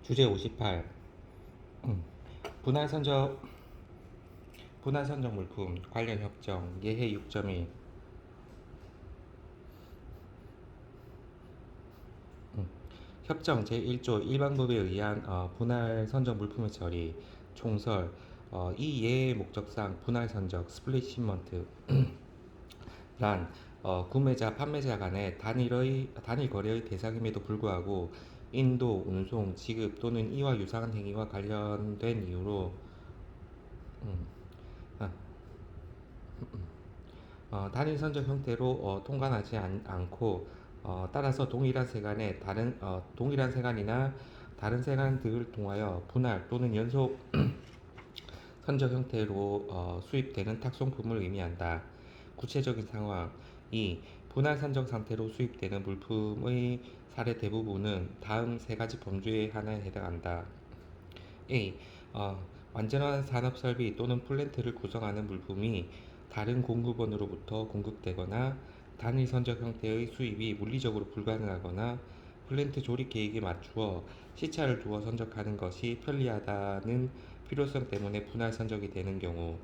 주제 58. 분할 선적 물품 관련 협정 예해 6.1. 협정 제1조 일반법에 의한 분할 선적 물품의 처리, 총설. 이 예의 목적상 분할 선적 스플릿시먼트 란 구매자 판매자 간의 단일 거래의 대상임에도 불구하고 인도, 운송, 지급 또는 이와 유사한 행위와 관련된 이유로 음, 아, 단일 선적 형태로 통관하지 않고 따라서 동일한 세간이나 다른 세간들을 통하여 분할 또는 연속 선적 형태로 수입되는 탁송품을 의미한다. 구체적인 상황 2. 분할 선적 상태로 수입되는 물품의 사례 대부분은 다음 세 가지 범주의 하나에 해당한다. A. 완전한 산업 설비 또는 플랜트를 구성하는 물품이 다른 공급원으로부터 공급되거나 단일 선적 형태의 수입이 물리적으로 불가능하거나 플랜트 조립 계획에 맞추어 시차를 두어 선적하는 것이 편리하다는 필요성 때문에 분할 선적이 되는 경우.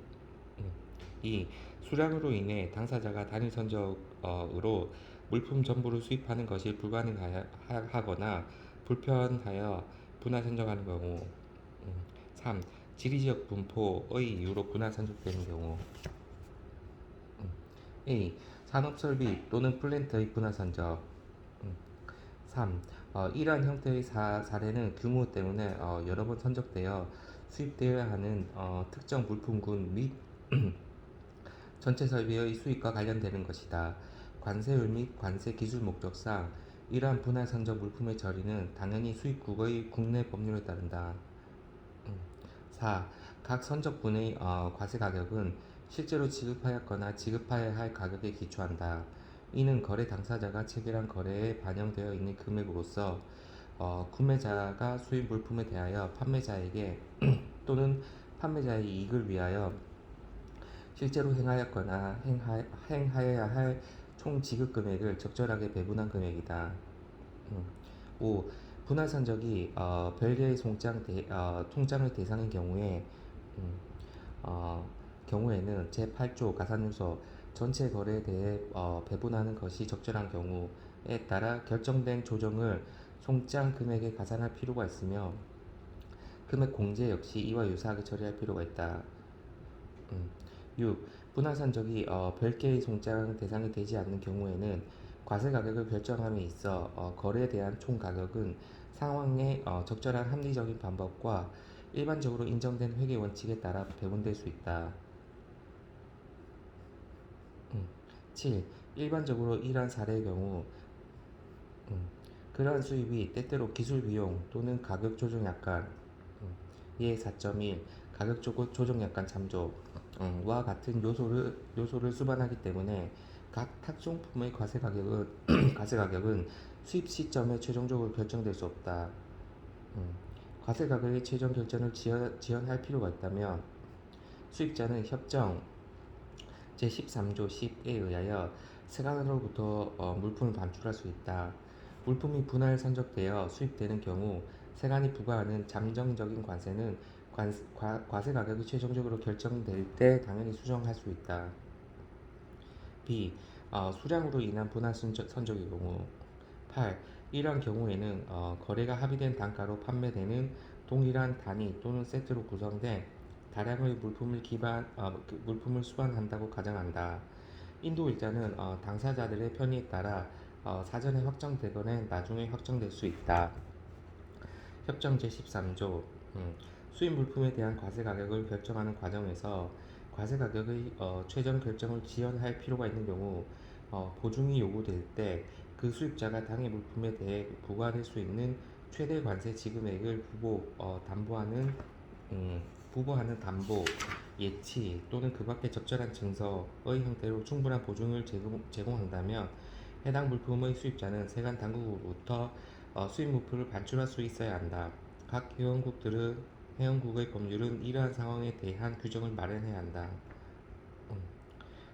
2. 수량으로 인해 당사자가 단일 선적으로 물품 전부를 수입하는 것이 불가능하거나 불편하여 분할 선적하는 경우. 3. 지리적 분포의 이유로 분할 선적되는 경우. A. 산업설비 또는 플랜트의 분할 선적. 3. 이러한 형태의 사례는 규모 때문에 여러 번 선적되어 수입되어야 하는 특정 물품군 및 전체 설비의 수입과 관련되는 것이다. 관세율 및 관세 기술 목적상 이러한 분할 선적 물품의 처리는 당연히 수입국의 국내 법률에 따른다. 4. 각 선적분의 과세 가격은 실제로 지급하였거나 지급하여야 할 가격에 기초한다. 이는 거래 당사자가 체결한 거래에 반영되어 있는 금액으로서 구매자가 수입 물품에 대하여 판매자에게 또는 판매자의 이익을 위하여 실제로 행하였거나 행하여야 할 총 지급 금액을 적절하게 배분한 금액이다. 5. 분할 선적이 별개의 통장의 대상인 음, 어, 경우에는 제8조 가산유서 전체 거래에 대해 배분하는 것이 적절한 경우에 따라 결정된 조정을 송장 금액에 가산할 필요가 있으며 금액 공제 역시 이와 유사하게 처리할 필요가 있다. 6. 분할 선적이 별개의 송장 대상이 되지 않는 경우에는 과세 가격을 결정함에 있어 거래에 대한 총 가격은 상황의 적절한 합리적인 방법과 일반적으로 인정된 회계 원칙에 따라 배분될 수 있다. 7. 일반적으로 이러한 사례의 경우 음, 그러한 수입이 때때로 기술 비용 또는 가격 조정 약관 예 4.1 가격 조정 약관 참조 와 같은 요소를 수반하기 때문에 각 탁송품의 과세 가격은 과세 가격은 수입 시점에 최종적으로 결정될 수 없다. 음, 과세 가격의 최종 결정을 지연할 필요가 있다면 수입자는 협정 제13조 10에 의하여 세관으로부터 물품을 반출할 수 있다. 물품이 분할 선적되어 수입되는 경우 세관이 부과하는 잠정적인 관세는 과세 가격이 최종적으로 결정될 때 당연히 수정할 수 있다. B. 수량으로 인한 분할 선적의 경우 8. 이러한 경우에는 거래가 합의된 단가로 판매되는 동일한 단위 또는 세트로 구성된 다량의 물품을 수반한다고 가정한다. 인도 일자는 당사자들의 편의에 따라 사전에 확정되거나 나중에 확정될 수 있다. 협정 제13조 수입 물품에 대한 과세 가격을 결정하는 과정에서 과세 가격의 최종 결정을 지연할 필요가 있는 경우 보증이 요구될 때 그 수입자가 당해 물품에 대해 부과될 수 있는 최대 관세 지급액을 부보하는 담보, 예치 또는 그 밖의 적절한 증서의 형태로 충분한 보증을 제공한다면 해당 물품의 수입자는 세관 당국으로부터 수입 물품을 반출할 수 있어야 한다. 각 회원국의 법률은 이러한 상황에 대한 규정을 마련해야 한다.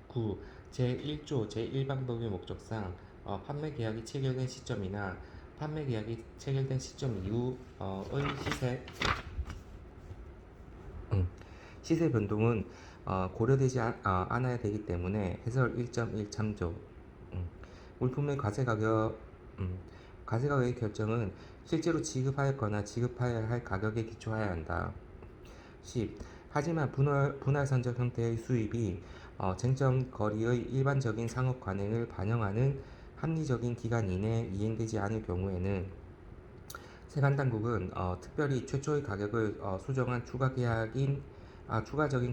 9. 제1조 제1방법의 목적상 판매 계약이 체결된 시점이나 판매 계약이 체결된 시점 이후의 시세 변동은 고려되지 않아야 되기 때문에 해설 1.1 참조. 물품의 과세 가격의 결정은 실제로 지급하였거나 지급해야 할 가격에 기초해야 한다. 10. 하지만 분할 선적 형태의 수입이 쟁점 거리의 일반적인 상업 관행을 반영하는 합리적인 기간 이내에 이행되지 않을 경우에는 세관당국은 특별히 최초의 가격을 수정한 추가적인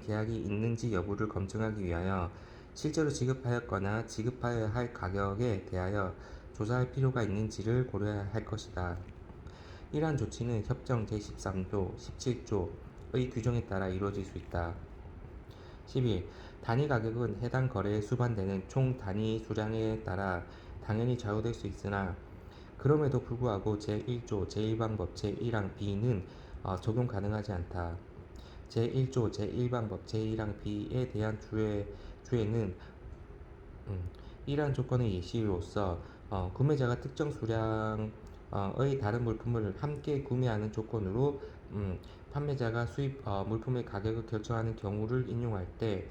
계약이 있는지 여부를 검증하기 위하여 실제로 지급하였거나 지급하여야 할 가격에 대하여 조사할 필요가 있는지를 고려해야 할 것이다. 이러한 조치는 협정 제13조, 17조의 규정에 따라 이루어질 수 있다. 11. 단위 가격은 해당 거래에 수반되는 총 단위 수량에 따라 당연히 좌우될 수 있으나 그럼에도 불구하고 제1조 제1방법 제1항 B는 적용 가능하지 않다. 제1조 제1방법 제1항 B에 대한 주에는 이러한 조건의 예시로서 구매자가 특정 수량의 다른 물품을 함께 구매하는 조건으로 판매자가 수입 물품의 가격을 결정하는 경우를 인용할 때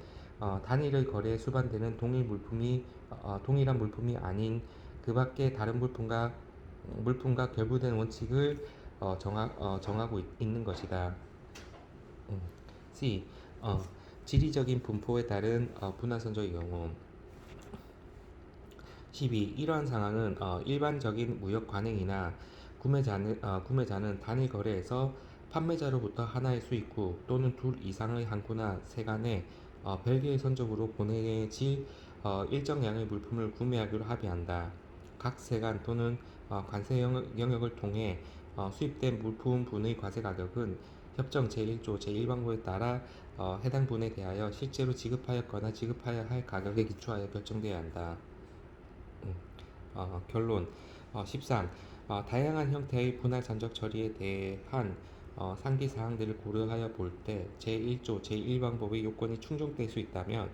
단일의 거래에 수반되는 동일한 물품이 아닌 그 밖의 다른 물품과 결부된 원칙을 정하고 있는 것이다. C. 지리적인 분포에 따른 분할선적의 경우. 12. 이러한 상황은 일반적인 무역 관행이나 구매자는 단일 거래에서 판매자로부터 하나의 수입구 또는 둘 이상의 한 구나 세간에 별개의 선적으로 보내질 일정량의 물품을 구매하기로 합의한다. 각 세관 또는 관세 영역을 통해 수입된 물품분의 과세 가격은 협정 제1조 제1방법에 따라 해당 분에 대하여 실제로 지급하였거나 지급하여야 할 가격에 기초하여 결정되어야 한다. 결론 13. 다양한 형태의 분할 산적 처리에 대한 상기 사항들을 고려하여 볼 때 제1조 제1방법의 요건이 충족될 수 있다면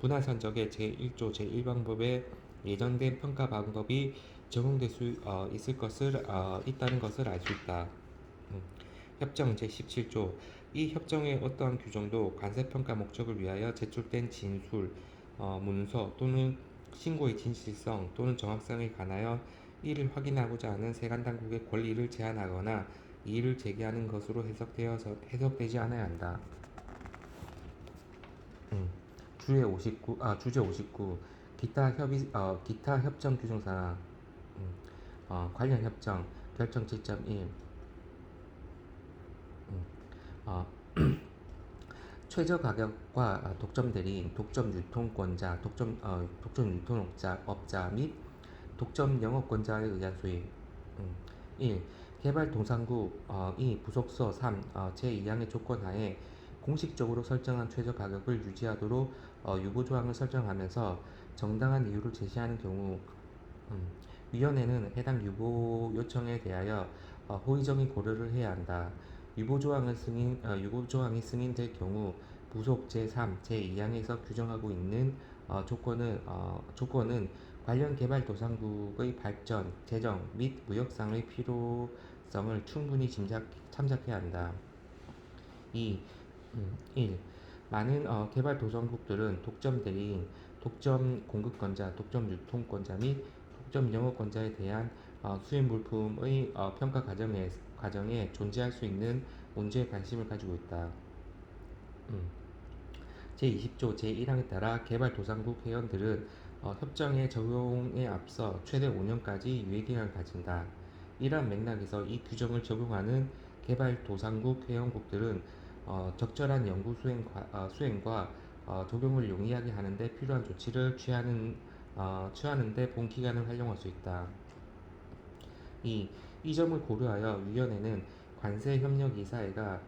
분할 산적의 제1조 제1방법에 예정된 평가 방법이 적용될 수 있다는 것을 알 수 있다. 협정 제17조 이 협정의 어떠한 규정도 관세평가 목적을 위하여 제출된 진술, 문서 또는 신고의 진실성 또는 정확성에 관하여 이를 확인하고자 하는 세관당국의 권리를 제한하거나 이의를 제기하는 것으로 해석되지 않아야 한다. 주제 59 기타 협정 규정사항 관련 협정 결정 7.1 최저 가격과 독점 대리인, 독점 유통권자, 독점 유통업자 및 독점 영업권자에 의한 수입. 1. 개발도상국이 부속서 3 제2항의 조건하에 공식적으로 설정한 최저 가격을 유지하도록 유보조항을 설정하면서 정당한 이유를 제시하는 경우 위원회는 해당 유보 요청에 대하여 호의적인 고려를 해야 한다. 유보조항이 승인될 경우 부속 제3, 제2항에서 규정하고 있는 조건은 관련 개발도상국의 발전, 재정 및 무역상의 필요성을 충분히 참작해야 한다. 2. 1. 많은 개발도상국들은 독점 대리인, 독점 공급권자, 독점 유통권자 및 독점 영업권자에 대한 수입 물품의 평가 과정에 존재할 수 있는 문제에 관심을 가지고 있다. 제20조 제1항에 따라 개발도상국 회원들은 협정의 적용에 앞서 최대 5년까지 유예기간을 가진다. 이러한 맥락에서 이 규정을 적용하는 개발도상국 회원국들은 적절한 연구 수행과 적용을 용이하게 하는 데 필요한 조치를 취하는 데 본 기간을 활용할 수 있다. 이 점을 고려하여 위원회는 관세협력이사회가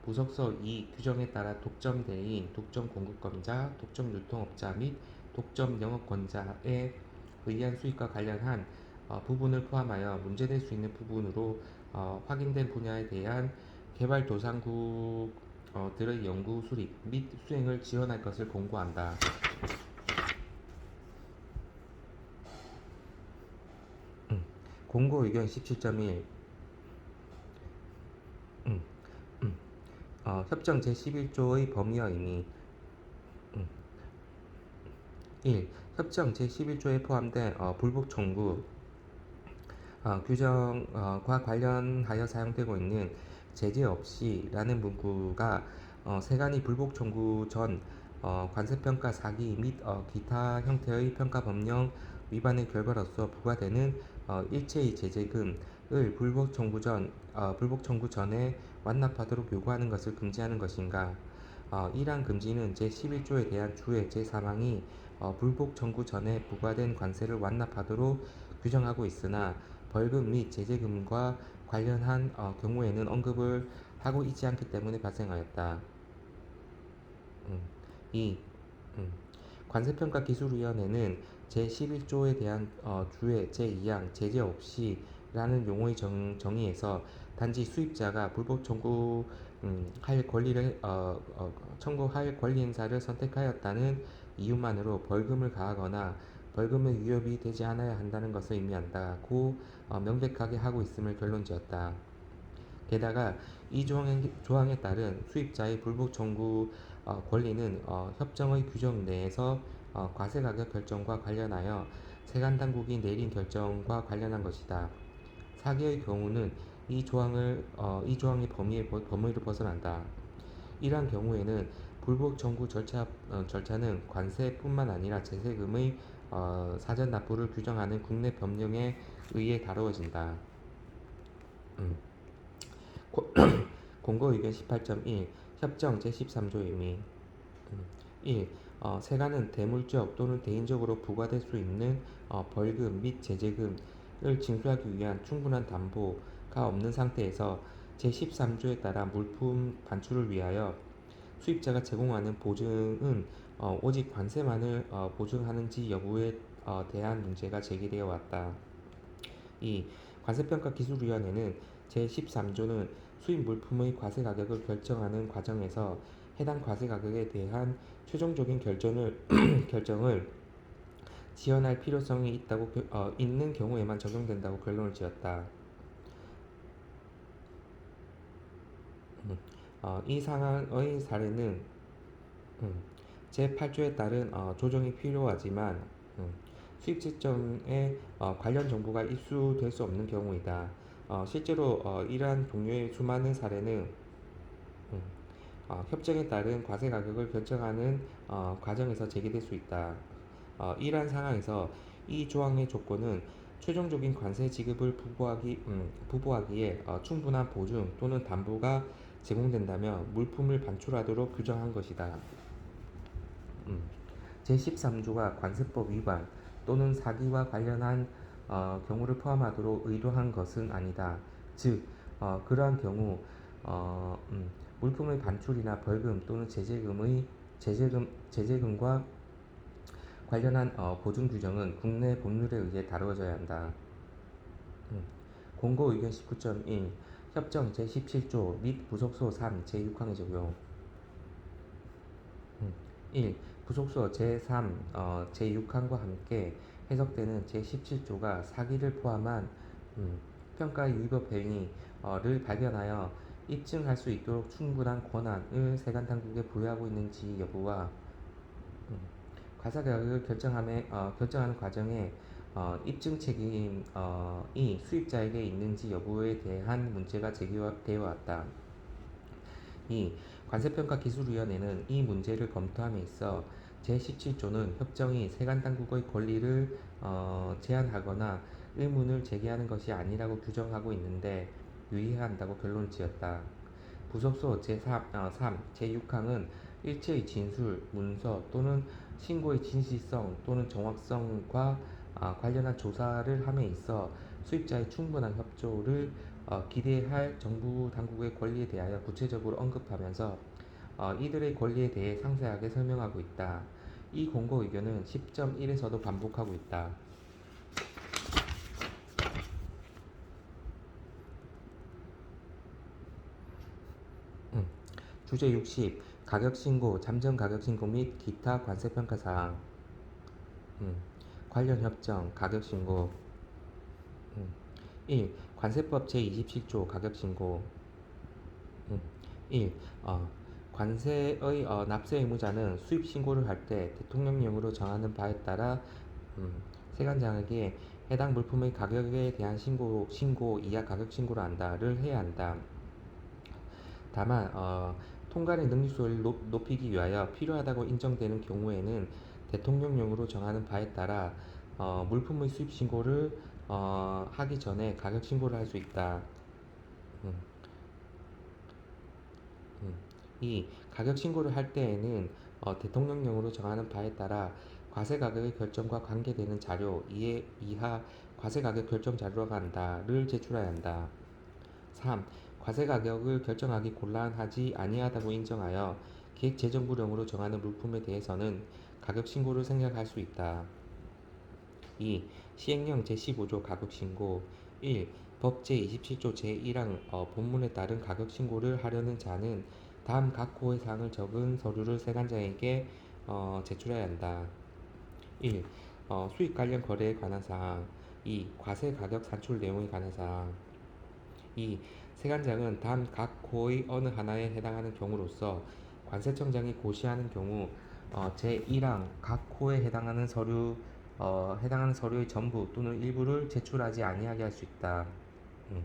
부속서 2 규정에 따라 독점 대리인, 독점 공급권자, 독점 유통업자 및 독점 영업권자에 의한 수익과 관련한 부분을 포함하여 문제될 수 있는 부분으로 확인된 분야에 대한 개발도상국들의 연구 수립 및 수행을 지원할 것을 권고한다. 공고 의견 17.1 음, 협정 제11조의 범위와 의미 1. 협정 제11조에 포함된 불복 청구 규정과 관련하여 사용되고 있는 제재 없이라는 문구가 세간이 불복 청구 전 관세평가 사기 및 기타 형태의 평가 법령 위반의 결과로서 부과되는 일체의 제재금을 불복 청구 전에 완납하도록 요구하는 것을 금지하는 것인가? 이러한 금지는 제11조에 대한 주의 제3항이 불복 청구 전에 부과된 관세를 완납하도록 규정하고 있으나 벌금 및 제재금과 관련한 경우에는 언급을 하고 있지 않기 때문에 발생하였다. 2. 관세평가기술위원회는 제11조에 대한 주의 제2항 제재 없이 라는 용어의 정의에서 단지 수입자가 불복 할 권리를 청구할 권리 행사를 선택하였다는 이유만으로 벌금을 가하거나 벌금의 위협이 되지 않아야 한다는 것을 의미한다고 명백하게 하고 있음을 결론지었다. 게다가 이 조항에 따른 수입자의 불복 청구 권리는 협정의 규정 내에서 과세가격 결정과 관련하여 세관당국이 내린 결정과 관련한 것이다. 사기의 경우는 이 조항의 범위를 벗어난다. 이러한 경우에는 불복 청구 절차는 관세뿐만 아니라 제세금의 사전 납부를 규정하는 국내 법령에 의해 다루어진다. 음. 공고 의견 18.1 협정 제13조 의미 1. 세관은 대물적 또는 대인적으로 부과될 수 있는 벌금 및 제재금을 징수하기 위한 충분한 담보가 없는 상태에서 제13조에 따라 물품 반출을 위하여 수입자가 제공하는 보증은 오직 관세만을 보증하는지 여부에 대한 문제가 제기되어 왔다. 2. 관세평가기술위원회는 제13조는 수입 물품의 과세가격을 결정하는 과정에서 해당 과세가격에 대한 최종적인 결정을 지연할 필요성이 있는 경우에만 적용된다고 결론을 지었다. 이 상황의 사례는 제8조에 따른 조정이 필요하지만 수입 지점에 관련 정보가 입수될 수 없는 경우이다. 실제로 이러한 종류의 수많은 사례는 협정에 따른 과세 가격을 결정하는 과정에서 제기될 수 있다. 이러한 상황에서 이 조항의 조건은 최종적인 관세 지급을 부부하기에 충분한 보증 또는 담보가 제공된다며 물품을 반출하도록 규정한 것이다. 제13조가 관세법 위반 또는 사기와 관련한 경우를 포함하도록 의도한 것은 아니다. 즉, 그러한 경우 물품의 반출이나 벌금 또는 제재금과 관련한 보증 규정은 국내 법률에 의해 다루어져야 한다. 공고 의견 19.1 협정 제17조 및 부속소 3 제6항의 적용 1. 부속소 제3, 제6항과 함께 해석되는 제17조가 사기를 포함한 평가 위법 행위를 발견하여 입증할 수 있도록 충분한 권한을 세관 당국에 부여하고 있는지 여부와 과세가격을 결정하는 과정에 입증 책임이 수입자에게 있는지 여부에 대한 문제가 제기되어 왔다. 2. 관세평가기술위원회는 이 문제를 검토함에 있어 제17조는 협정이 세관당국의 권리를 제한하거나 의문을 제기하는 것이 아니라고 규정하고 있는데 유의해야 한다고 결론을 지었다. 부속소 제3, 제6항은 일체의 진술, 문서 또는 신고의 진실성 또는 정확성과 관련한 조사를 함에 있어 수입자의 충분한 협조를 기대할 정부 당국의 권리에 대하여 구체적으로 언급하면서 이들의 권리에 대해 상세하게 설명하고 있다. 이 공고 의견은 10.1에서도 반복하고 있다. 주제 60 가격신고, 잠정가격신고 및 기타 관세평가사항 관련 협정, 가격신고 1. 관세법 제27조 가격신고. 1. 관세의 납세 의무자는 수입 신고를 할 때 대통령령으로 정하는 바에 따라 세관장에게 해당 물품의 가격에 대한 신고 이하 가격 신고를 한다를 해야 한다. 다만 통관의 능률을 높이기 위하여 필요하다고 인정되는 경우에는 대통령령으로 정하는 바에 따라 물품의 수입 신고를 하기 전에 가격 신고를 할 수 있다. 음, 음. 이 가격 신고를 할 때에는 대통령령으로 정하는 바에 따라 과세 가격의 결정과 관계되는 자료 이하 과세 가격 결정 자료가 한다를 제출해야 한다. 3. 과세 가격을 결정하기 곤란하지 아니하다고 인정하여 기획재정부령으로 정하는 물품에 대해서는 가격 신고를 생략할 수 있다. 2. 시행령 제15조 가격 신고. 1. 법 제27조 제1항 본문에 따른 가격 신고를 하려는 자는 다음 각 호의 사항을 적은 서류를 세관장에게 제출해야 한다. 1. 수익 관련 거래에 관한 사항. 2. 과세 가격 산출 내용에 관한 사항. 2. 세관장은 다음 각 호의 어느 하나에 해당하는 경우로서 관세청장이 고시하는 경우 제1항 각 호에 해당하는 서류의 전부 또는 일부를 제출하지 아니하게 할 수 있다. 음,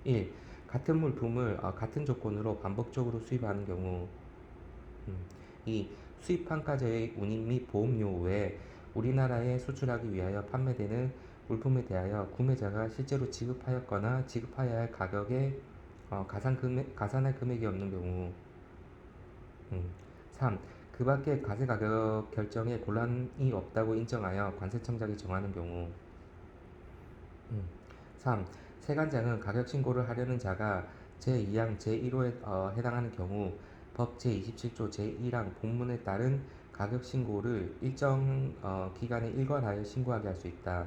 1. 같은 물품을 같은 조건으로 반복적으로 수입하는 경우. 2. 수입 판가제의 운임 및 보험료 외에 우리나라에 수출하기 위하여 판매되는 물품에 대하여 구매자가 실제로 지급하였거나 지급하여야 할 가격에 가산할 금액이 없는 경우. 3. 그 밖에 과세 가격 결정에 곤란이 없다고 인정하여 관세청장이 정하는 경우. 3. 세관장은 가격 신고를 하려는 자가 제2항 제1호에 해당하는 경우 법 제27조 제1항 본문에 따른 가격 신고를 일정 기간에 일괄하여 신고하게 할 수 있다.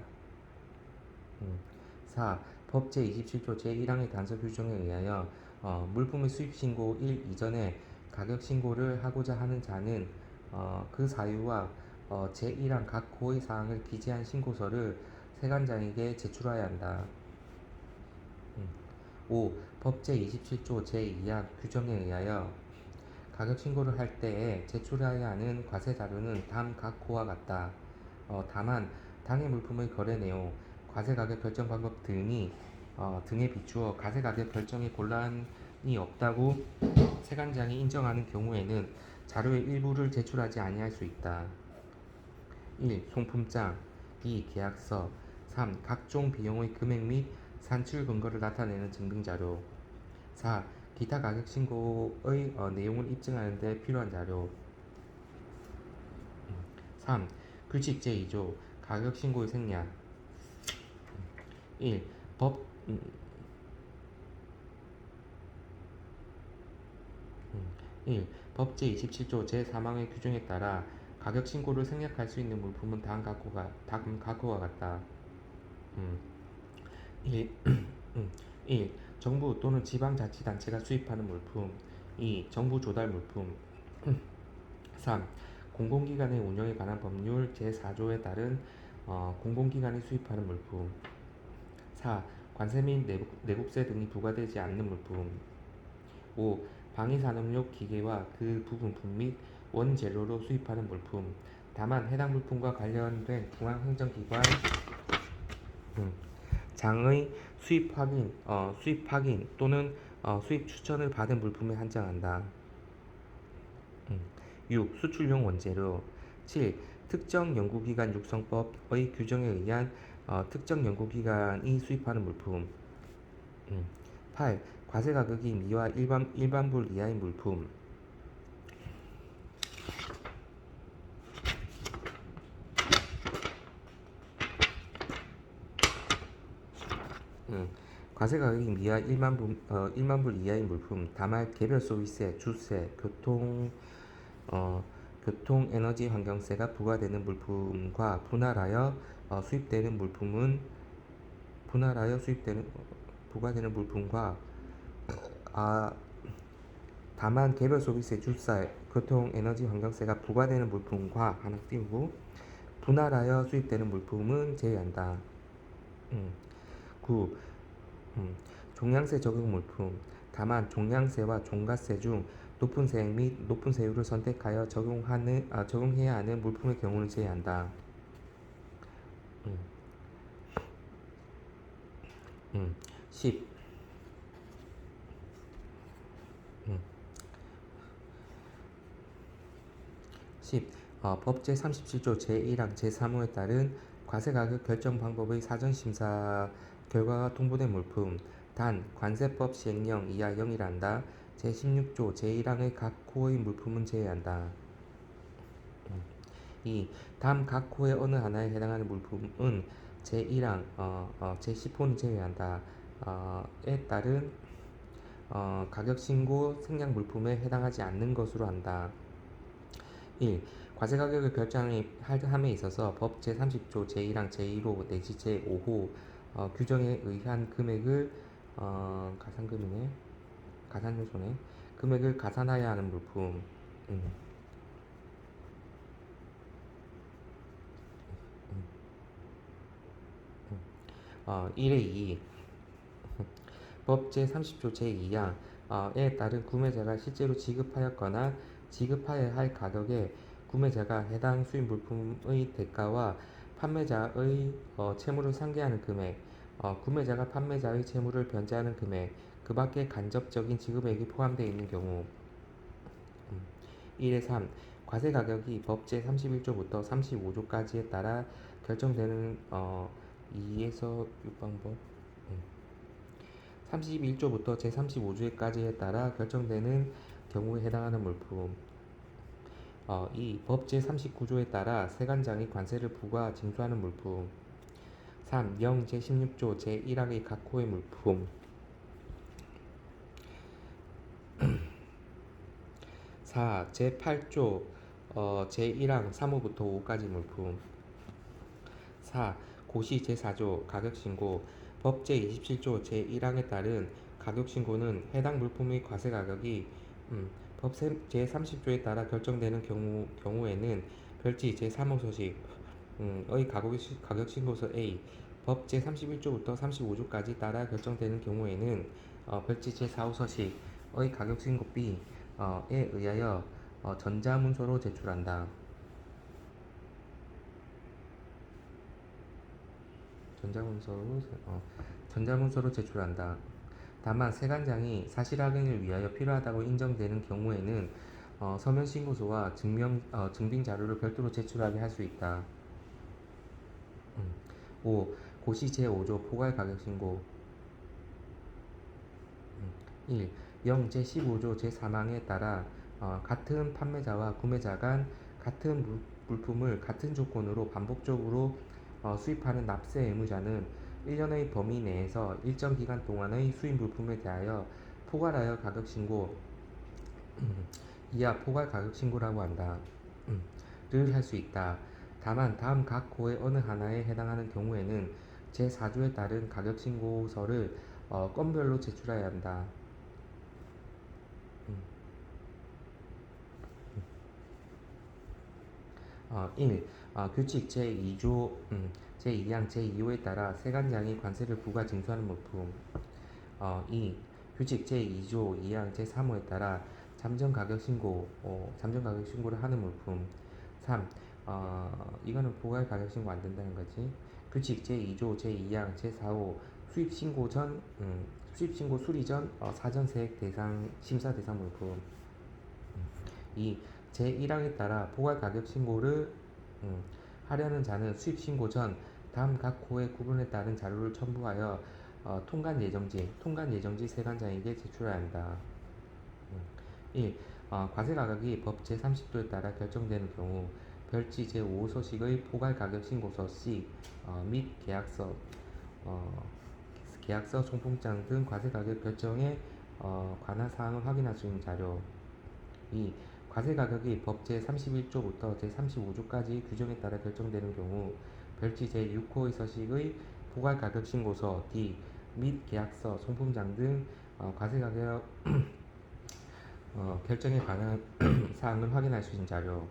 4. 법 제27조 제1항의 단서 규정에 의하여 물품의 수입 신고 일 이전에 가격 신고를 하고자 하는 자는 그 사유와 제1항 각 호의 사항을 기재한 신고서를 세관장에게 제출해야 한다. 5. 법 제27조 제2항 규정에 의하여 가격 신고를 할 때에 제출해야 하는 과세 자료는 다음 각 호와 같다. 다만 당해 물품의 거래 내용, 과세 가격 결정 방법 등에 비추어 과세 가격 결정에 곤란이 없다고 세관장이 인정하는 경우에는 자료의 일부를 제출하지 아니할 수 있다. 1. 송품장. 2. 계약서. 3. 각종 비용의 금액 및 산출 근거를 나타내는 증빙자료. 4. 기타 가격 신고의 내용을 입증하는 데 필요한 자료. 3. 규칙 제2조 가격 신고의 생략. 1. 법 1. 법 제27조 제3항의 규정에 따라 가격 신고를 생략할 수 있는 물품은 다음 각호와 같다. 1. 1. 정부 또는 지방자치단체가 수입하는 물품. 2. 정부 조달 물품. 3. 공공기관의 운영에 관한 법률 제4조에 따른 공공기관이 수입하는 물품. 4. 관세 및 내국세 등이 부과되지 않는 물품. 5. 방위산업용 기계와 그 부분품 및 원재료로 수입하는 물품. 다만 해당 물품과 관련된 중앙행정기관 장의 수입 확인 또는 수입 추천을 받은 물품에 한정한다. 6. 수출용 원재료. 7. 특정 연구기관 육성법의 규정에 의한 특정 연구기관이 수입하는 물품. 8. 과세 가격이 미화 일반불 이하의 물품. 과세 가격이 미화 1만불 이하의 물품, 다만 개별 소비세, 주세, 교통, 에너지, 환경세가 부과되는 물품과 분할하여 수입되는 부과되는 물품과 다만 개별 소비세, 주세, 교통, 에너지, 환경세가 부과되는 물품과 하나 띄우고 분할하여 수입되는 물품은 제외한다. 9. 종량세 적용 물품. 다만 종량세와 종가세 중 높은 세액 및 높은 세율을 선택하여 적용해야 하는 물품의 경우를 제외한다. 음, 음. 10. 음, 10. 법 제37조 제1항 제3호에 따른 과세가격 결정 방법의 사전심사 결과가 통보된 물품, 단 관세법 시행령 이하 0이란다. 제16조 제1항의 각 호의 물품은 제외한다. 2. 다음 각 호의 어느 하나에 해당하는 물품은 제1항 제10호는 제외한다. 에 따른 가격신고 생략 물품에 해당하지 않는 것으로 한다. 1. 과세가격을 결정함에 있어서 법 제30조 제1항 제1호 내지 제5호 규정에 의한 금액을 가산금이네 가산요소네 금액을 가산하여야 하는 물품. 음, 1의 2. 법 제30조 제2항에 따른 구매자가 실제로 지급하였거나 지급하여야 할 가격에 구매자가 해당 수입 물품의 대가와 판매자의 채무를 상계하는 금액, 구매자가 판매자의 채무를 변제하는 금액, 그 밖의 간접적인 지급액이 포함되어 있는 경우. 1의 3. 과세 가격이 법 제31조부터 35조까지에 따라 결정되는 2에서 6방법 31조부터 제35조까지에 따라 결정되는 경우에 해당하는 물품. 2. 법 제39조에 따라 세관장이 관세를 부과 징수하는 물품. 3. 영 제16조 제1항의 각 호의 물품. 4. 제8조 제1항 3호부터 5호까지 물품. 4. 고시 제4조 가격신고. 법 제27조 제1항에 따른 가격신고는 해당 물품의 과세가격이 법 제30조에 따라 결정되는 경우에는 별지 제3호 소식 의 가격신고서 A, 법 제31조부터 35조까지 따라 결정되는 경우에는 별지 제4호 서식의 가격신고 B에 의하여 전자문서로 제출한다. 전자문서로 제출한다. 다만 세관장이 사실 확인을 위하여 필요하다고 인정되는 경우에는 서면 신고서와 증빙 자료를 별도로 제출하게 할 수 있다. 5. 고시 제5조 포괄 가격 신고. 1. 영 제15조 제3항에 따라 같은 판매자와 구매자 간 같은 물품을 같은 조건으로 반복적으로 수입하는 납세 의무자는 1년의 범위 내에서 일정 기간 동안의 수입 물품에 대하여 포괄하여 가격 신고 이하 포괄 가격 신고라고 한다. 를 할 수 있다. 다만 다음 각 호의 어느 하나에 해당하는 경우에는 제4조에 따른 가격 신고서를 건별로 제출해야 한다. 1. 규칙 제2조 제2항 제2호에 따라 세관장이 관세를 부과 징수하는 물품. 2. 규칙 제2조 2항 제3호에 따라 잠정 가격 신고를 하는 물품. 3. 이거는 포괄 가격 신고 안 된다는 거지. 규칙 제2조 제2항 제4호 수입 신고 수리 전 사전 세액 대상 심사 대상 물품. 2. 제1항에 따라 포괄 가격 신고를 하려는 자는 수입 신고 전 다음 각 호의 구분에 따른 자료를 첨부하여 통관 예정지 세관장에게 제출해야 한다. 1. 과세 가격이 법 제30조에 따라 결정되는 경우 별지 제5 소식의 포괄 가격 신고서 C 및 계약서, 송풍장 등 과세 가격 결정에 관한 사항을 확인할 수 있는 자료. 2. 과세 가격이 법 제31조부터 제35조까지 규정에 따라 결정되는 경우 별지 제6호의 서식의 포괄 가격 신고서 D 및 계약서, 송품장 등 과세 가격 결정에 관한 사항을 확인할 수 있는 자료.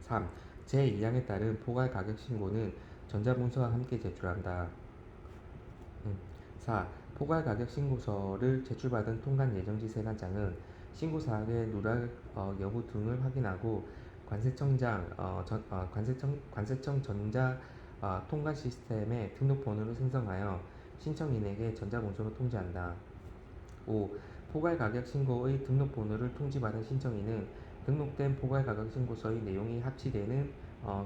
3. 제2항에 따른 포괄 가격 신고는 전자문서와 함께 제출한다. 4. 포괄 가격 신고서를 제출받은 통관 예정지 세관장은 신고 사항의 누락 여부 등을 확인하고 관세청 전자 통관 시스템에 등록번호를 생성하여 신청인에게 전자문서로 통지한다. 5. 포괄가격 신고의 등록번호를 통지받은 신청인은 등록된 포괄가격 신고서의 내용이 합치되는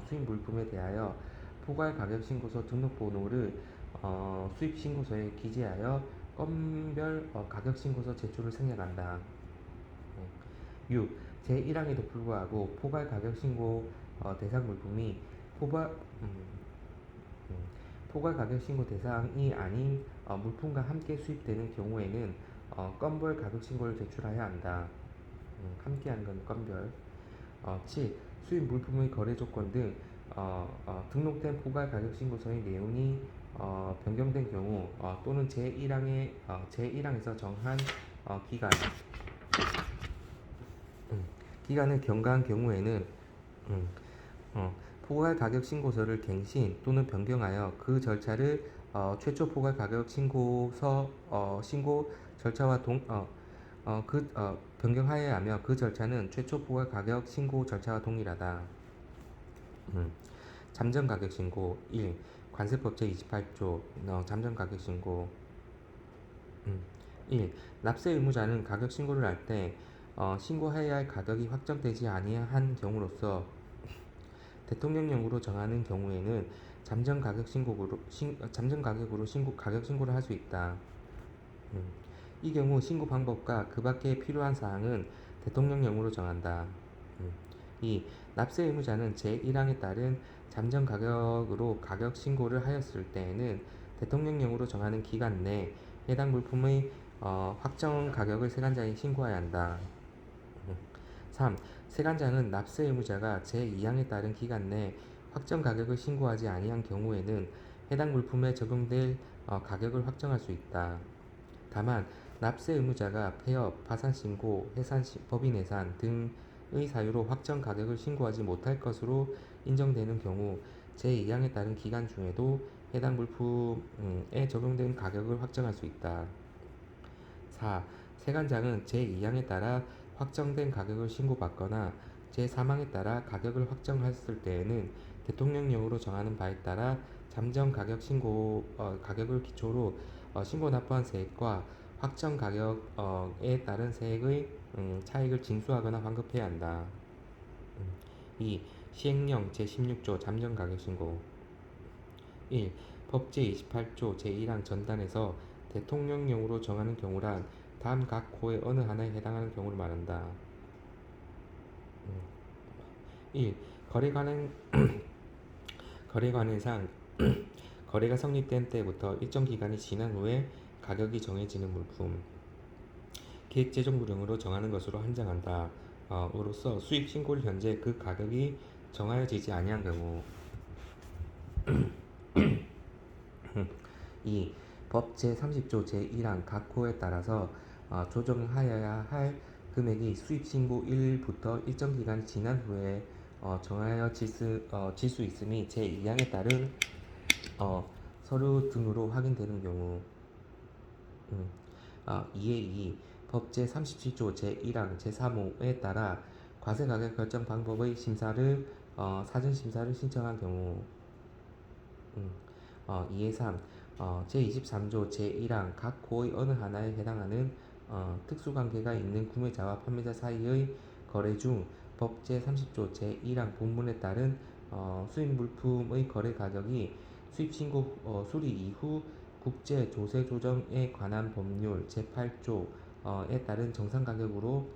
수입 물품에 대하여 포괄가격 신고서 등록번호를 수입 신고서에 기재하여 건별 가격 신고서 제출을 생략한다. 6. 제1항에도 불구하고 포괄가격 신고 대상 물품이 포괄, 음, 음, 포괄가격 신고 대상이 아닌 물품과 함께 수입되는 경우에는 건별 가격 신고를 제출해야 한다. 함께하는 건 건별. 7. 수입 물품의 거래 조건 등 등록된 포괄 가격 신고서의 내용이 변경된 경우 또는 제1항에서 정한 기간 기간을 경과한 경우에는 음, 포괄 가격 신고서를 갱신 또는 변경하여 그 절차를 최초 포괄 가격 신고서 신고 절차와 변경하여야 하며 그 절차는 최초 포괄 가격 신고 절차와 동일하다. 잠정 가격 신고 1. 관세법 제28조 잠정 가격 신고 1. 납세 의무자는 가격 신고를 할 때 신고해야 할 가격이 확정되지 아니한 경우로서 대통령령으로 정하는 경우에는 잠정 가격으로 가격 신고를 할 수 있다. 이 경우 신고 방법과 그 밖에 필요한 사항은 대통령령으로 정한다. 2. 납세 의무자는 제1항에 따른 잠정 가격으로 가격 신고를 하였을 때에는 대통령령으로 정하는 기간 내 해당 물품의 확정 가격을 세관장에 신고해야 한다. 3. 세관장은 납세 의무자가 제2항에 따른 기간 내 확정 가격을 신고하지 아니한 경우에는 해당 물품에 적용될 가격을 확정할 수 있다. 다만 납세 의무자가 폐업, 파산신고, 법인해산 등의 사유로 확정 가격을 신고하지 못할 것으로 인정되는 경우 제2항에 따른 기간 중에도 해당 물품에 적용된 가격을 확정할 수 있다. 4. 세관장은 제2항에 따라 확정된 가격을 신고받거나 제3항에 따라 가격을 확정했을 때에는 대통령령으로 정하는 바에 따라 잠정 가격 가격을 기초로 신고 납부한 세액과 확정 가격에 따른 세액의 차익을 징수하거나 환급해야 한다. 2. 시행령 제16조 잠정 가격 신고 1. 법 제28조 제1항 전단에서 대통령령으로 정하는 경우란 다음 각 호의 어느 하나에 해당하는 경우를 말한다. 1. 거래관행상 거래가 성립된 때부터 일정 기간이 지난 후에 가격이 정해지는 물품 기획재정부령으로 정하는 것으로 한정한다. 으로써 수입 신고를 현재 그 가격이 정하여지지 아니한 경우 2. 법 제30조 제1항 각 호에 따라서 조정하여야 할 금액이 수입 신고일부터 일정 기간이 지난 후에 정하여질 수 있음이 제2항에 따른 서류 등으로 확인되는 경우 2의 2. 법 제37조 제1항 제3호에 따라 과세가격 결정 방법의 심사를 사전심사를 신청한 경우 2의 3. 제23조 제1항 각 호의 어느 하나에 해당하는 특수관계가 있는 구매자와 판매자 사이의 거래 중 법 제30조 제1항 본문에 따른 수입물품의 거래 가격이 수입신고 수리 이후 국제 조세 조정에 관한 법률 제8조에 따른 정상가격으로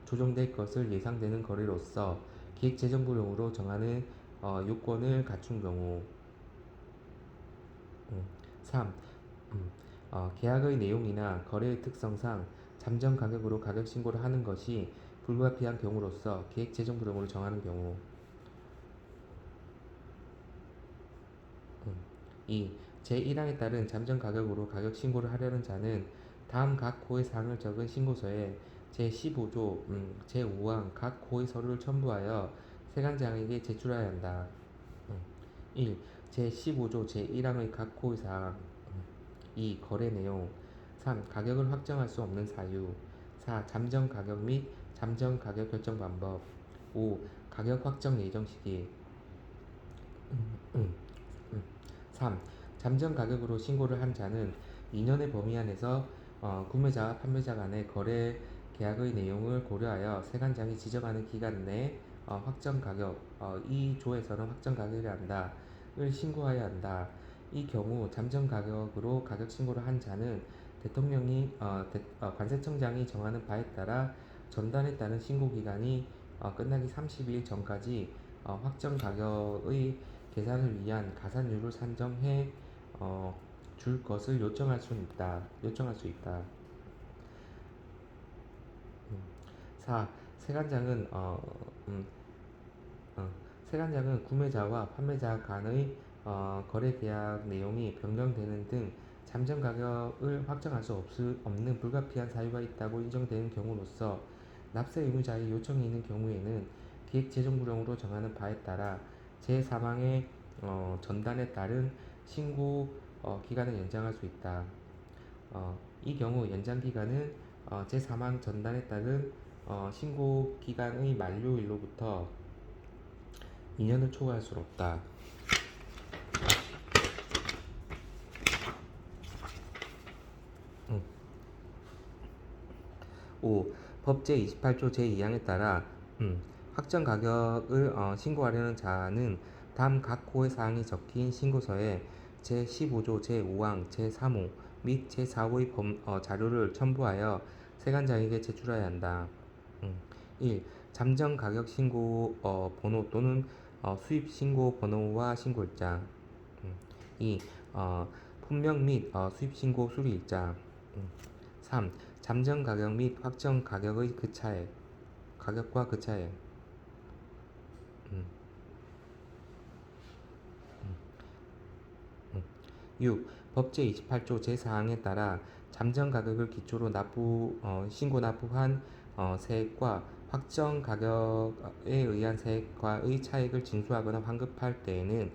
조정될 것을 예상되는 거래로서 기획재정부령으로 정하는 요건을 갖춘 경우 3. 계약의 내용이나 거래의 특성상 잠정 가격으로 가격 신고를 하는 것이 불가피한 경우로서 기획재정부령으로 정하는 경우 2. 제1항에 따른 잠정 가격으로 가격 신고를 하려는 자는 다음 각 호의 사항을 적은 신고서에 제15조 제5항 각 호의 서류를 첨부하여 세관장에게 제출해야 한다. 1. 제15조 제1항의 각 호의 사항 2. 거래 내용. 3. 가격을 확정할 수 없는 사유. 4. 잠정 가격 및 잠정 가격 결정 방법. 5. 가격 확정 예정 시기. 3. 잠정 가격으로 신고를 한 자는 2년의 범위 안에서 구매자와 판매자 간의 거래 계약의 내용을 고려하여 세관장이 지정하는 기간 내에 확정 가격, 이 조에서는 확정 가격이 한다를 신고하여야 한다. 이 경우 잠정 가격으로 가격 신고를 한 자는 대통령이 관세청장이 정하는 바에 따라 전단에 따른 신고 기간이 끝나기 30일 전까지 확정 가격의 계산을 위한 가산율을 산정해 줄 것을 요청할 수 있다. 4. 세관장은 세관장은 구매자와 판매자 간의 거래 계약 내용이 변경되는 등 잠정 가격을 확정할 수 없는 불가피한 사유가 있다고 인정되는 경우로서 납세 의무자의 요청이 있는 경우에는 기획재정부령으로 정하는 바에 따라 제3항의 전단에 따른 신고 기간을 연장할 수 있다. 이 경우 연장 기간은 제3항 전단에 따른 신고 기간의 만료일로부터 2년을 초과할 수 없다. 5. 법 제28조 제2항에 따라 확정 가격을 신고하려는 자는 다음 각 호의 사항이 적힌 신고서에 제15조 제5항 제3호 및 제4호의 자료를 첨부하여 세관장에게 제출해야 한다. 1. 잠정 가격 신고 번호 또는 수입 신고 번호와 신고일자. 2. 품명 및 수입 신고 수리일자. 3. 잠정 가격 및 확정 가격의 가격과 그 차액. 6. 법 제28조 제4항에 따라 잠정 가격을 기초로 신고 납부한 세액과 확정 가격에 의한 세액과의 차액을 징수하거나 환급할 때에는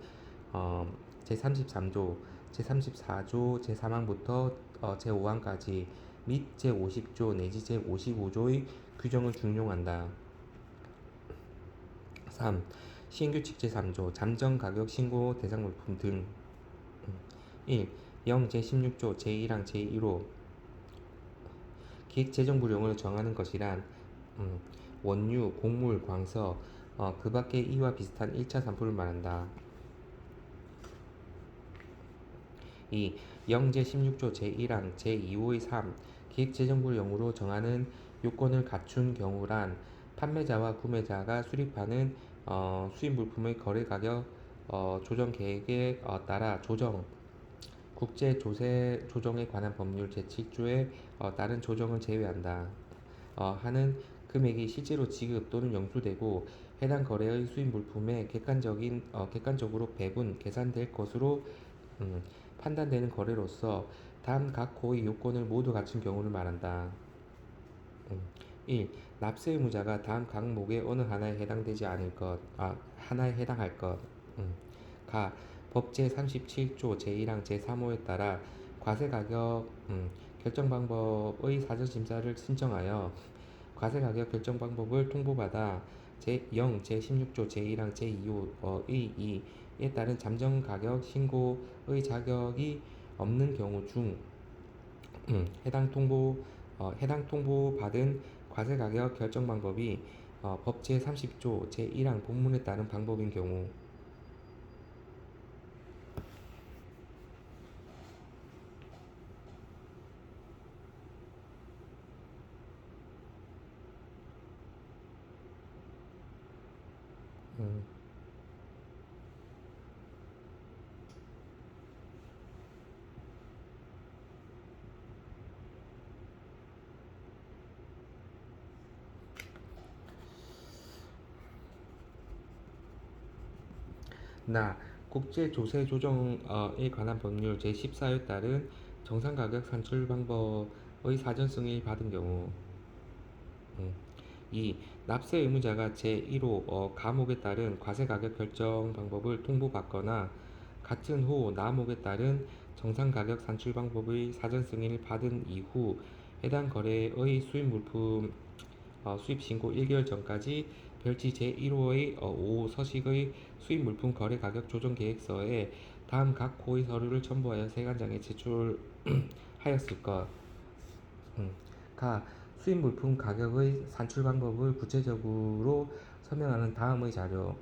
제33조, 제34조 제3항부터 제5항까지 및 제50조 내지 제55조의 규정을 준용한다. 3. 시행규칙 제3조 잠정 가격 신고 대상 물품 등 1. 영 제16조 제1항 제1호 기획재정부령을 정하는 것이란 원유, 곡물, 광서, 그 밖의 이와 비슷한 1차 산품을 말한다. 2. 영 제16조 제1항 제2호의 3. 기획재정부령으로 정하는 요건을 갖춘 경우란 판매자와 구매자가 수립하는 수입 물품의 거래 가격 조정 계획에 따라 국제 조세 조정에 관한 법률 제7조에 따른 조정을 제외한다. 하는 금액이 실제로 지급 또는 영수되고 해당 거래의 수입 물품에 객관적으로 배분, 계산될 것으로 판단되는 거래로서 다음 각 호의 요건을 모두 갖춘 경우를 말한다. 1. 납세 의무자가 다음 항목의 어느 하나에 해당할 것. 가. 법 제37조 제1항 제3호에 따라 과세 가격 결정 방법의 사전 심사를 신청하여 과세 가격 결정 방법을 통보받아 제0 제16조 제1항 제2호의 2에 따른 잠정 가격 신고의 자격이 없는 경우 중 해당 통보받은 과세 가격 결정 방법이 법 제30조 제1항 본문에 따른 방법인 경우. 나. 국제조세조정에 관한 법률 제14호에 따른 정상가격 산출 방법의 사전 승인을 받은 경우. 2. 납세 의무자가 제1호 가목에 따른 과세가격 결정 방법을 통보받거나 같은 호 나목에 따른 정상 가격 산출 방법의 사전 승인을 받은 이후 해당 거래의 수입 물품 수입 신고 1개월 전까지 별지 제1호의 5 서식의 수입 물품 거래 가격 조정 계획서에 다음 각 호의 서류를 첨부하여 세관장에 제출하였을 것. 가 수입 물품 가격의 산출 방법을 구체적으로 설명하는 다음의 자료.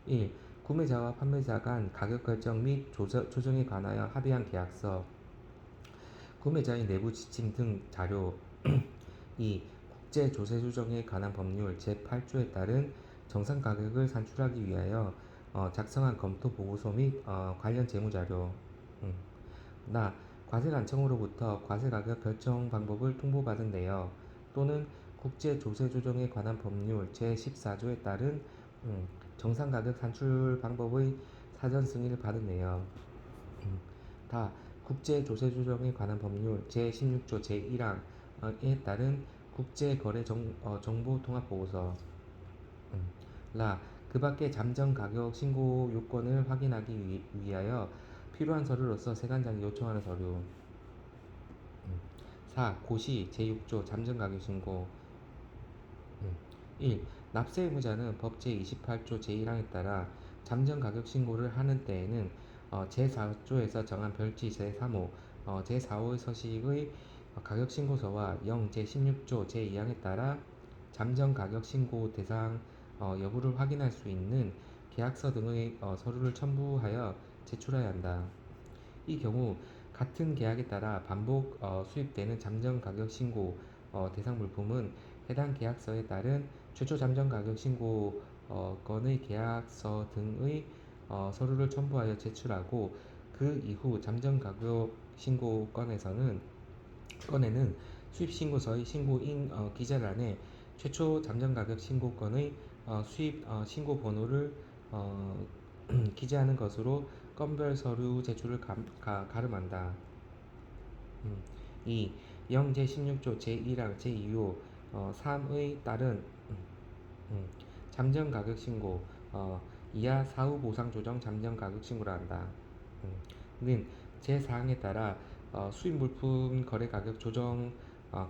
1. 구매자와 판매자 간 가격 결정 및 조정에 관하여 합의한 계약서, 구매자의 내부 지침 등 자료. 2. 국제 조세 조정에 관한 법률 제8조에 따른 정상 가격을 산출하기 위하여 작성한 검토 보고서 및 관련 재무 자료. 나 과세관청으로부터 과세가격 결정 방법을 통보받은 내역 또는 국제 조세 조정에 관한 법률 제14조에 따른 정상가격 산출 방법의 사전 승인을 받은 내역. 다 국제 조세 조정에 관한 법률 제16조 제1항에 따른 국제 거래 정보 통합 보고서. 라 그 밖에 잠정 가격 신고 요건을 확인하기 위하여 필요한 서류로서 세관장이 요청하는 서류. 4. 고시 제6조 잠정 가격 신고. 1. 납세 의무자는 법 제28조 제1항에 따라 잠정 가격 신고를 하는 때에는 제4조에서 정한 별지 제3호, 제4호의 서식의 가격 신고서와 제16조 제2항에 따라 잠정 가격 신고 대상 여부를 확인할 수 있는 계약서 등의 서류를 첨부하여 제출해야 한다. 이 경우 같은 계약에 따라 반복 수입되는 잠정 가격 신고 대상 물품은 해당 계약서에 따른 최초 잠정 가격 신고 건의 계약서 등의 서류를 첨부하여 제출하고 그 이후 잠정 가격 신고 건에는 수입 신고서의 신고인 기재란에 최초 잠정 가격 신고건의 수입 신고 번호를 기재하는 것으로 건별 서류 제출을 가름한다. 2. 영 제16조 제1항 제2호 3의 따른 잠정 가격 신고 이하 사후 보상 조정 잠정 가격 신고를 한다. 는 제4항에 따라 수입 물품 거래 가격 조정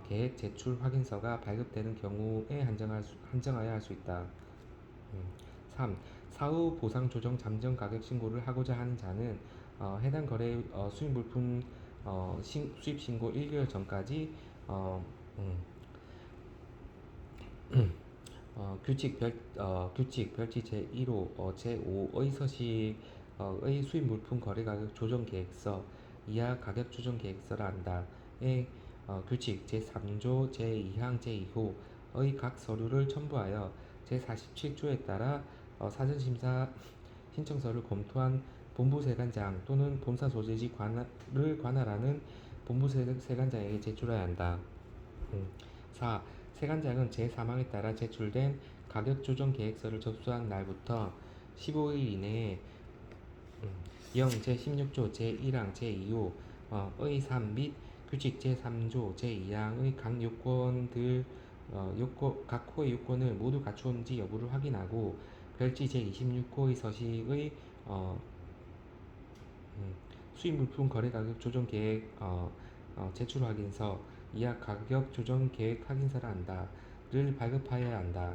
계획 제출 확인서가 발급되는 경우에 한정하여 할 수 있다. 3. 사후 보상 조정 잠정 가격 신고를 하고자 하는 자는 해당 거래 수입 물품 수입 신고 1개월 전까지 규칙 별지 제1호 제5의 서식의 수입 물품 거래 가격 조정 계획서 이하 가격 조정 계획서라 한다. 의 규칙 제3조 제2항 제2호의 각 서류를 첨부하여 제47조에 따라 사전심사 신청서를 검토한 본부세관장 또는 본사 소재지를 관할하는 본부세관장에게 제출해야 한다. 4. 세관장은 제3항에 따라 제출된 가격 조정 계획서를 접수한 날부터 15일 이내에 제16조 제1항 제2호의 3 및 규칙 제3조 제2항의 각 요건들 각 호의 요건을 모두 갖추었는지 여부를 확인하고 별지 제26호의 서식의 수입 물품 거래 가격 조정 계획 제출 확인서 이하 가격 조정 계획 확인서라 한다를 발급하여야 한다.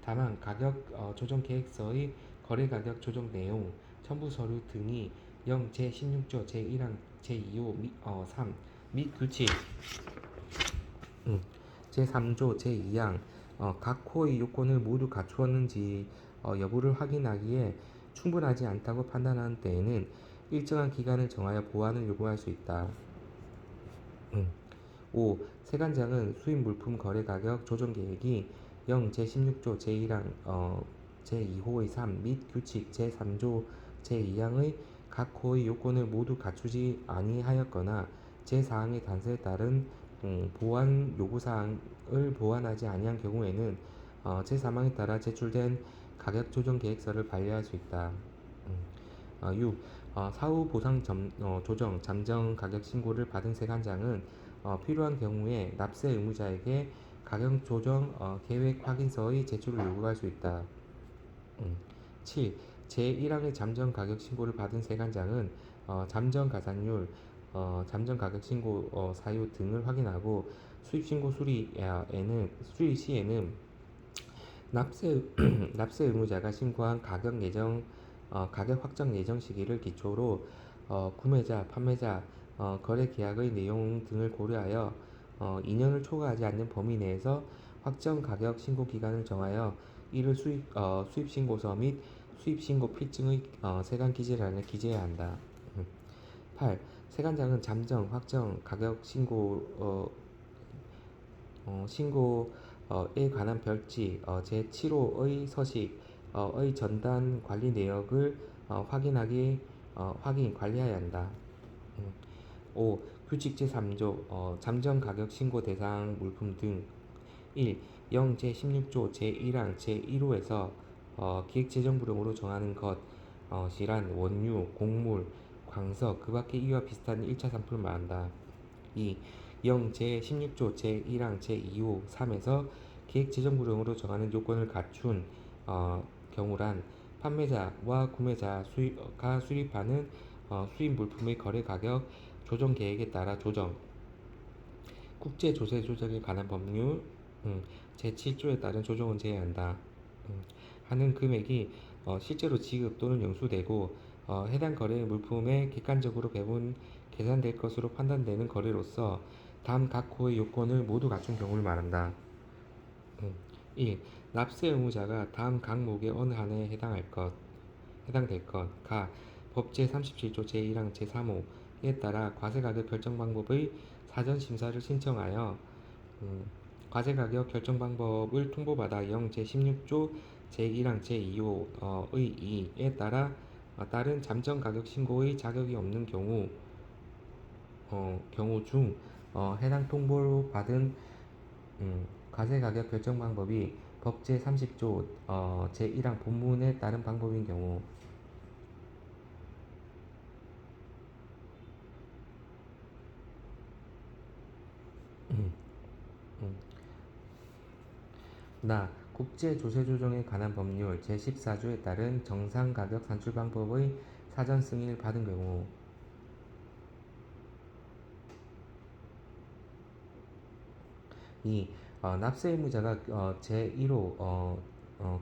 다만 가격 조정 계획서의 거래 가격 조정 내용 첨부 서류 등이 제16조 제1항 제2호 3 및 규칙 제3조 제2항 각 호의 요건을 모두 갖추었는지 여부를 확인하기에 충분하지 않다고 판단하는 때에는 일정한 기간을 정하여 보완을 요구할 수 있다. 5. 세관장은 수입 물품 거래 가격 조정 계획이 제16조 제1항 제2호의 3 및 규칙 제3조 제2항의 각 호의 요건을 모두 갖추지 아니하였거나 제4항의 단서에 따른 보완 요구사항을 보완하지 아니한 경우에는 제3항에 따라 제출된 가격 조정 계획서를 반려할 수 있다. 6. 사후 보상 조정 잠정 가격 신고를 받은 세관장은 필요한 경우에 납세 의무자에게 가격 조정 계획 확인서의 제출을 요구할 수 있다. 7. 제1항의 잠정 가격 신고를 받은 세관장은 잠정 가산율, 잠정 가격 신고 사유 등을 확인하고 수입 신고 수리 시에는 납세 납세 의무자가 신고한 가격 확정 예정 시기를 기초로 구매자, 판매자 거래 계약의 내용 등을 고려하여 2년을 초과하지 않는 범위 내에서 확정 가격 신고 기간을 정하여 이를 수입 신고서 및 수입 신고 필증의 세관 기재란에 기재해야 한다. 8. 세관장은 잠정, 확정, 가격 신고에 관한 별지 제7호의 서식의 전단 관리 내역을 관리해야 한다. 5. 규칙 제3조 잠정 가격 신고 대상 물품 등 1. 0 제16조 제1항 제1호에서 기획재정부령으로 정하는 것이란 원유, 곡물, 광석, 그 밖의 이와 비슷한 1차 산품을 말한다. 2. 0 제16조 제1항 제2호 3에서 기획재정부령으로 정하는 요건을 갖춘 경우란 판매자와 구매자가 수립하는 수입 물품의 거래 가격 조정 계획에 따라 국제 조세 조정에 관한 법률 제7조에 따른 조정은 제외한다. 하는 금액이 실제로 지급 또는 영수되고 해당 거래 물품에 객관적으로 배분 계산될 것으로 판단되는 거래로서 다음 각 호의 요건을 모두 갖춘 경우를 말한다. 1. 납세 의무자가 다음 각목의 어느 하나에 해당될 것. 가. 법 제37조 제1항 제3호에 따라 과세가격 결정 방법의 사전 심사를 신청하여 과세가격 결정 방법을 통보받아 0 제16조 제1항 제2호의 2에 따른 잠정 가격 신고의 자격이 없는 경우 중 해당 통보로 받은 과세가격 결정 방법이 법 제30조 제1항 본문에 따른 방법인 경우 나 국제조세조정에 관한 법률 제14조에 따른 정상가격 산출 방법의 사전 승인을 받은 경우 2. 납세 의무자가 제1호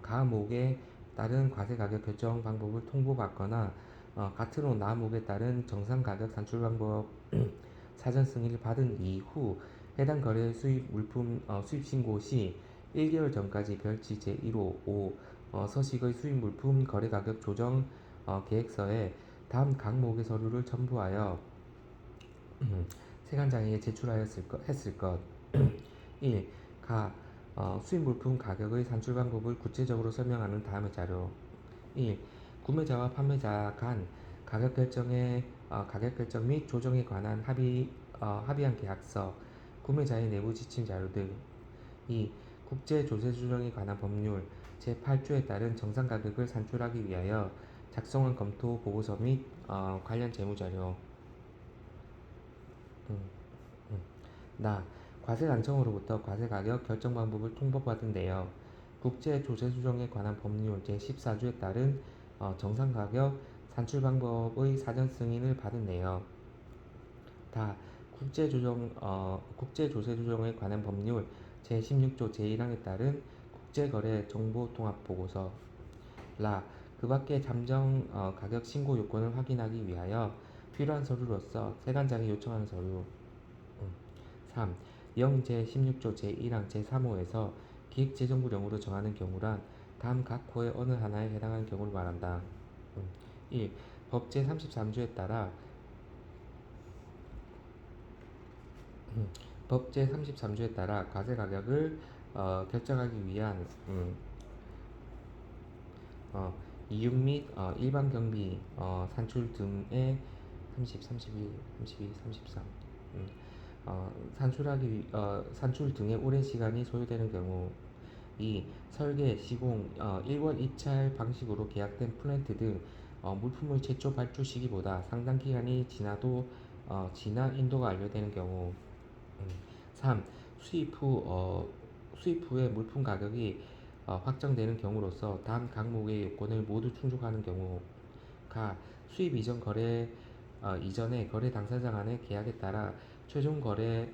가목에 따른 과세가격 결정 방법을 통보받거나 같은 호 나목에 따른 정상가격 산출 방법 사전 승인을 받은 이후 해당 거래 수입 물품 수입 신고 시 1개월 전까지 별지 제1호 5 서식의 수입 물품 거래 가격 조정 계획서에 다음 각목의 서류를 첨부하여 세관장에게 했을 것. 1. 수입 물품 가격의 산출 방법을 구체적으로 설명하는 다음의 자료. 1. 구매자와 판매자 간 가격 결정 및 조정에 관한 합의한 계약서, 구매자의 내부 지침 자료 등. 2. 국제조세조정에 관한 법률 제8조에 따른 정상 가격을 산출하기 위하여 작성한 검토 보고서 및 관련 재무자료. 음, 음. 나 과세관청으로부터 과세가격 결정 방법을 통보받은 내역, 국제조세조정에 관한 법률 제14조에 따른 정상가격 산출 방법의 사전 승인을 받은 내역. 다 국제조세조정에 관한 법률 제16조 제1항에 따른 국제거래 정보통합보고서. 그 밖의 잠정 가격 신고 요건을 확인하기 위하여 필요한 서류로서 세관장이 요청하는 서류. 3. 0 제16조 제1항 제3호에서 기획재정부령으로 정하는 경우란 다음 각 호의 어느 하나에 해당하는 경우를 말한다. 1. 법 제33조에 따라 과세 가격을 결정하기 위한 이윤 및 일반 경비 산출 등의 30, 31, 32, 33 산출 등의 오랜 시간이 소요되는 경우. 2. 설계, 시공, 일괄 입찰 방식으로 계약된 플랜트 등 물품의 최초 발주 시기보다 상당 기간이 지나 인도가 완료되는 경우. 3. 수입 후에 물품 가격이 확정되는 경우로서 다음 각목의 요건을 모두 충족하는 경우. 수입 이전 거래 이전에 거래 당사자 간의 계약에 따라 최종 거래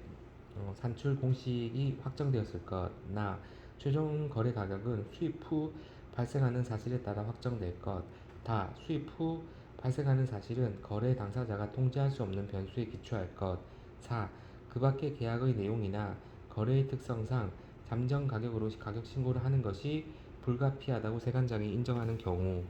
산출 공식이 확정되었을 것. 나 최종 거래 가격은 수입 후 발생하는 사실에 따라 확정될 것. 다 수입 후 발생하는 사실은 거래 당사자가 통제할 수 없는 변수에 기초할 것. 4. 그 밖의 계약의 내용이나 거래의 특성상 잠정 가격으로 가격 신고를 하는 것이 불가피하다고 세관장이 인정하는 경우.